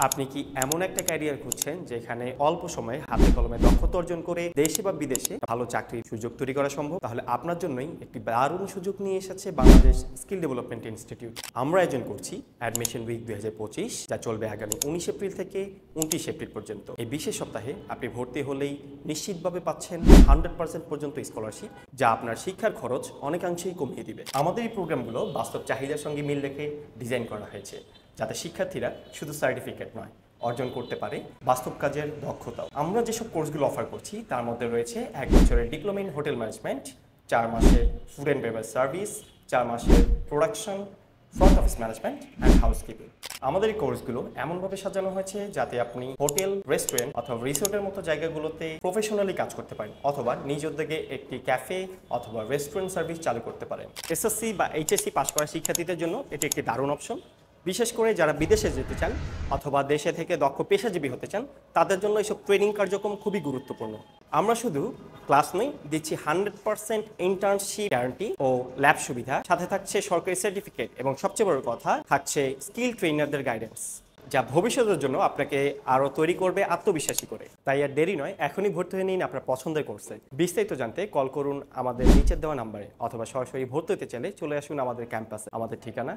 আপনি কি এমন একটা ক্যারিয়ার খুঁজছেন যেখানে অল্প সময়ে হাতে কলমে দক্ষতা অর্জন করে দেশে বা বিদেশে ভালো চাকরির সুযোগ তৈরি করা সম্ভব? তাহলে আপনার জন্যই একটি দারুণ সুযোগ নিয়ে এসেছে বাংলাদেশ স্কিল ডেভেলপমেন্ট ইনস্টিটিউট। আমরা আয়োজন করছি অ্যাডমিশন উইক 2025, যা চলবে আগামী 19 এপ্রিল থেকে 29 এপ্রিল পর্যন্ত। এই বিশেষ সপ্তাহে আপনি ভর্তি হলেই নিশ্চিতভাবে পাচ্ছেন 100% পর্যন্ত স্কলারশিপ, যা আপনার শিক্ষার খরচ অনেকাংশেই কমিয়ে দিবে। আমাদের এই প্রোগ্রামগুলো বাস্তব চাহিদার সঙ্গে মিল রেখে ডিজাইন করা হয়েছে, যাতে শিক্ষার্থীরা শুধু সার্টিফিকেট নয়, অর্জন করতে পারে বাস্তব কাজের দক্ষতাও। আমরা যেসব কোর্সগুলো অফার করছি তার মধ্যে রয়েছে 1 বছরের ডিপ্লোমা ইন হোটেল ম্যানেজমেন্ট, 4 মাসের ফুড অ্যান্ড বেভারেজ সার্ভিস, 4 মাসের production, front office management and housekeeping. আমাদের এই কোর্সগুলো এমনভাবে সাজানো হয়েছে যাতে আপনি হোটেল, রেস্টুরেন্ট অথবা রিসোর্টের মতো জায়গাগুলোতে প্রফেশনালি কাজ করতে পারেন, অথবা নিজ উদ্যোগে একটি ক্যাফে অথবা রেস্টুরেন্ট সার্ভিস চালু করতে পারেন। এসএসসি বা এইচএসসি পাস করা শিক্ষার্থীদের জন্য এটি একটি দারুণ অপশন। বিশেষ করে যারা বিদেশে যেতে চান অথবা দেশে থেকে দক্ষ পেশাজীবী হতে চান, তাদের জন্য এইসব ট্রেনিং কার্যক্রম খুবই গুরুত্বপূর্ণ। আমরা শুধু ক্লাস নই, দিচ্ছি 100% ইন্টার্নশিপ গ্যারান্টি ও ল্যাব সুবিধা, সাথে থাকছে সরকারি সার্টিফিকেট এবং সবচেয়ে বড় কথা থাকছে স্কিল ট্রেনারদের গাইডেন্স, যা ভবিষ্যতের জন্য আপনাকে আরও তৈরি করবে আত্মবিশ্বাসী করে। তাই আর দেরি নয়, এখনই ভর্তি হয়ে নিন আপনার পছন্দের কোর্সে। বিস্তারিত জানতে কল করুন আমাদের নিচের দেওয়া নাম্বারে, অথবা সরাসরি ভর্তি হতে চাইলে চলে আসুন আমাদের ক্যাম্পাসে। আমাদের ঠিকানা